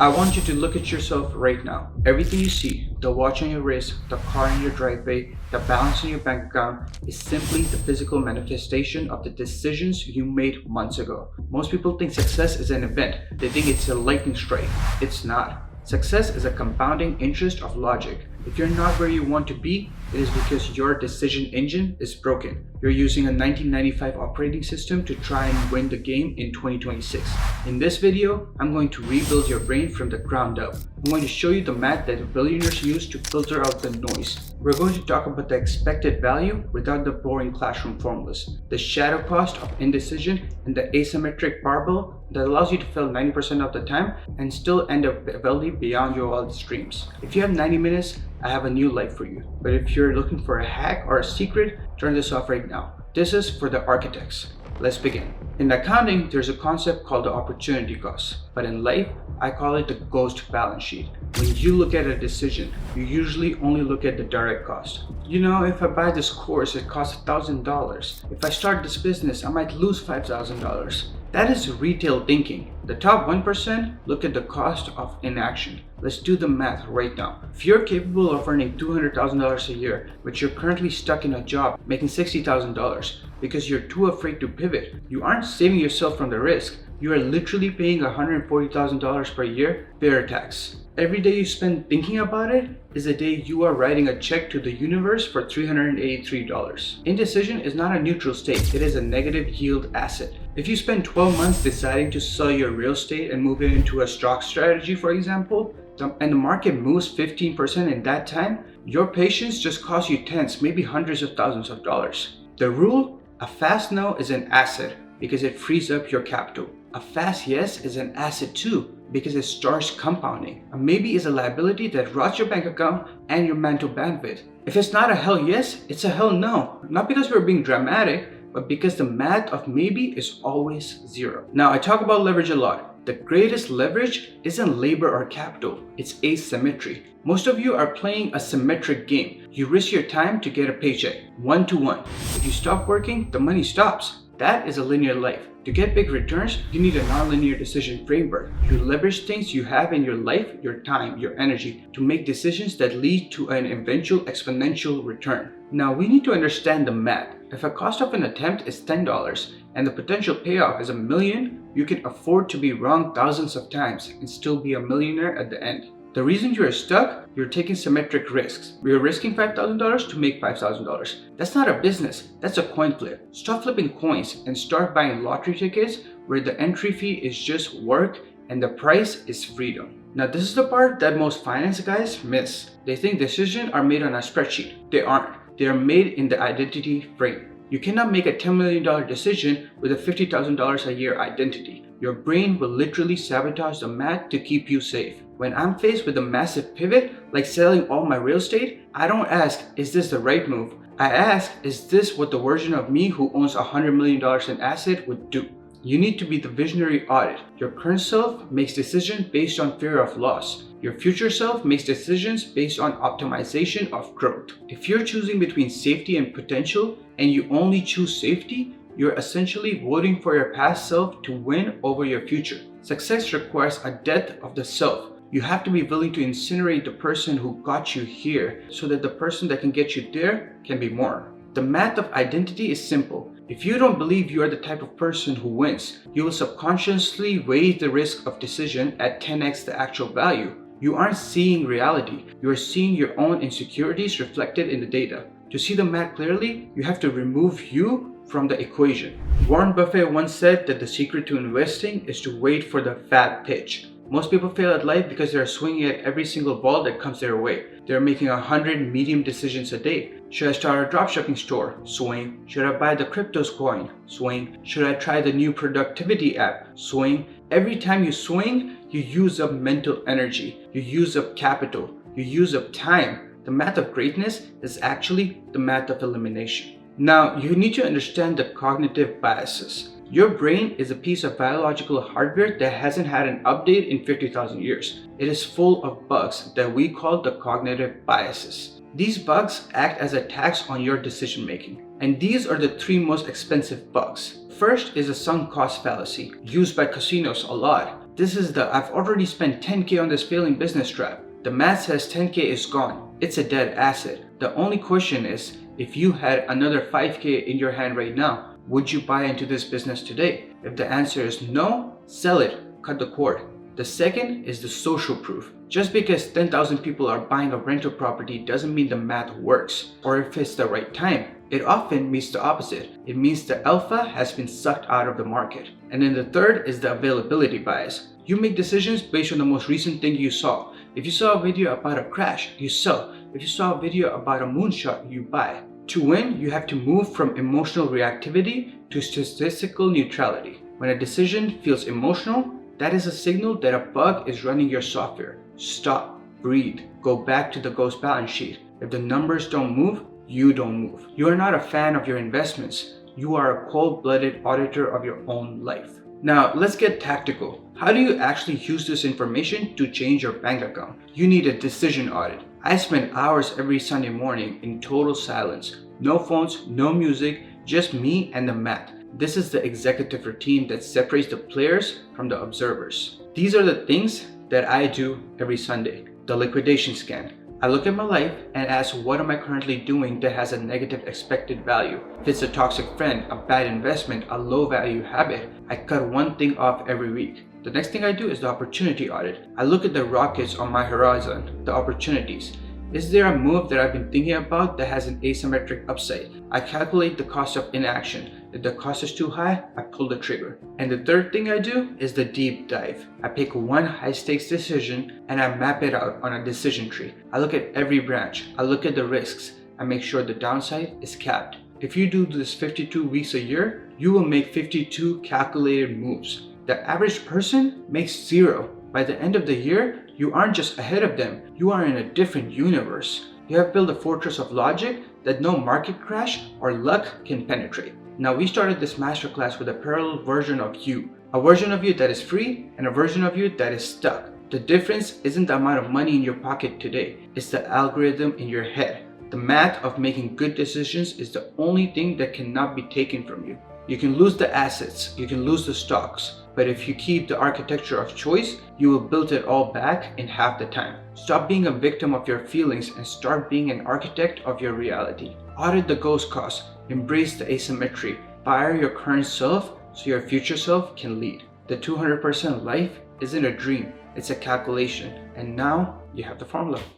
I want you to look at yourself right now. Everything you see, the watch on your wrist, the car in your driveway, the balance in your bank account, is simply the physical manifestation of the decisions you made months ago. Most people think success is an event. They think it's a lightning strike. It's not. Success is a compounding interest of logic. If you're not where you want to be, it is because your decision engine is broken. You're using a 1995 operating system to try and win the game in 2026. In this video, I'm going to rebuild your brain from the ground up. I'm going to show you the math that billionaires use to filter out the noise. We're going to talk about the expected value without the boring classroom formulas, the shadow cost of indecision, and the asymmetric barbell that allows you to fail 90% of the time and still end up wealthy beyond your wildest dreams. If you have 90 minutes, I have a new life for you. But if you're looking for a hack or a secret, turn this off right now. This is for the architects. Let's begin. In accounting, there's a concept called the opportunity cost. But in life, I call it the ghost balance sheet. When you look at a decision, you usually only look at the direct cost. If I buy this course, it costs $1,000. If I start this business, I might lose $5,000. That is retail thinking. The top 1% look at the cost of inaction. Let's do the math right now. If you're capable of earning $200,000 a year, but you're currently stuck in a job making $60,000 because you're too afraid to pivot, you aren't saving yourself from the risk. You are literally paying $140,000 per year fair tax. Every day you spend thinking about it is a day you are writing a check to the universe for $383. Indecision is not a neutral state, it is a negative yield asset. If you spend 12 months deciding to sell your real estate and move it into a stock strategy, for example, and the market moves 15% in that time, your patience just costs you tens, maybe hundreds of thousands of dollars. The rule: a fast no is an asset because it frees up your capital. A fast yes is an asset too, because it starts compounding. A maybe is a liability that rots your bank account and your mental bandwidth. If it's not a hell yes, it's a hell no. Not because we're being dramatic, but because the math of maybe is always zero. Now, I talk about leverage a lot. The greatest leverage isn't labor or capital, it's asymmetry. Most of you are playing a symmetric game. You risk your time to get a paycheck, 1-to-1. If you stop working, the money stops. That is a linear life. To get big returns, you need a nonlinear decision framework. You leverage things you have in your life, your time, your energy, to make decisions that lead to an eventual exponential return. Now, we need to understand the math. If a cost of an attempt is $10 and the potential payoff is $1 million, you can afford to be wrong thousands of times and still be a millionaire at the end. The reason you are stuck, you're taking symmetric risks. You're risking $5,000 to make $5,000. That's not a business, that's a coin flip. Stop flipping coins and start buying lottery tickets where the entry fee is just work and the price is freedom. Now, this is the part that most finance guys miss. They think decisions are made on a spreadsheet. They aren't. They are made in the identity frame. You cannot make a $10 million decision with a $50,000 a year identity. Your brain will literally sabotage the math to keep you safe. When I'm faced with a massive pivot, like selling all my real estate, I don't ask, is this the right move? I ask, is this what the version of me who owns $100 million in asset would do? You need to be the visionary audit. Your current self makes decisions based on fear of loss. Your future self makes decisions based on optimization of growth. If you're choosing between safety and potential, and you only choose safety, you're essentially voting for your past self to win over your future. Success requires a death of the self. You have to be willing to incinerate the person who got you here so that the person that can get you there can be more. The math of identity is simple. If you don't believe you are the type of person who wins, you will subconsciously weigh the risk of decision at 10x the actual value. You aren't seeing reality. You are seeing your own insecurities reflected in the data. To see the math clearly, you have to remove you from the equation. Warren Buffett once said that the secret to investing is to wait for the fat pitch. Most people fail at life because they are swinging at every single ball that comes their way. They are making 100 medium decisions a day. Should I start a dropshipping store? Swing. Should I buy the cryptos coin? Swing. Should I try the new productivity app? Swing. Every time you swing, you use up mental energy. You use up capital. You use up time. The math of greatness is actually the math of elimination. Now, you need to understand the cognitive biases. Your brain is a piece of biological hardware that hasn't had an update in 50,000 years. It is full of bugs that we call the cognitive biases. These bugs act as a tax on your decision making. And these are the three most expensive bugs. First is a sunk cost fallacy, used by casinos a lot. This is the I've already spent 10K on this failing business trap. The math says 10K is gone. It's a dead asset. The only question is, if you had another 5K in your hand right now, would you buy into this business today? If the answer is no, sell it, cut the cord. The second is the social proof. Just because 10,000 people are buying a rental property doesn't mean the math works, or if it's the right time. It often means the opposite. It means the alpha has been sucked out of the market. And then the third is the availability bias. You make decisions based on the most recent thing you saw. If you saw a video about a crash, you sell. If you saw a video about a moonshot, you buy. To win, you have to move from emotional reactivity to statistical neutrality. When a decision feels emotional, that is a signal that a bug is running your software. Stop, breathe, go back to the ghost balance sheet. If the numbers don't move, you don't move. You are not a fan of your investments. You are a cold-blooded auditor of your own life. Now, let's get tactical. How do you actually use this information to change your bank account? You need a decision audit. I spend hours every Sunday morning in total silence. No phones, no music, just me and the math. This is the executive routine that separates the players from the observers. These are the things that I do every Sunday. The liquidation scan. I look at my life and ask, what am I currently doing that has a negative expected value? If it's a toxic friend, a bad investment, a low value habit, I cut one thing off every week. The next thing I do is the opportunity audit. I look at the rockets on my horizon, the opportunities. Is there a move that I've been thinking about that has an asymmetric upside? I calculate the cost of inaction. If the cost is too high, I pull the trigger. And the third thing I do is the deep dive. I pick one high stakes decision and I map it out on a decision tree. I look at every branch. I look at the risks. I make sure the downside is capped. If you do this 52 weeks a year, you will make 52 calculated moves. The average person makes 0. By the end of the year, you aren't just ahead of them, you are in a different universe. You have built a fortress of logic that no market crash or luck can penetrate. Now we started this masterclass with a parallel version of you. A version of you that is free and a version of you that is stuck. The difference isn't the amount of money in your pocket today, it's the algorithm in your head. The math of making good decisions is the only thing that cannot be taken from you. You can lose the assets, you can lose the stocks, but if you keep the architecture of choice, you will build it all back in half the time. Stop being a victim of your feelings and start being an architect of your reality. Audit the ghost cost, embrace the asymmetry, fire your current self so your future self can lead. The 200% life isn't a dream, it's a calculation, and now you have the formula.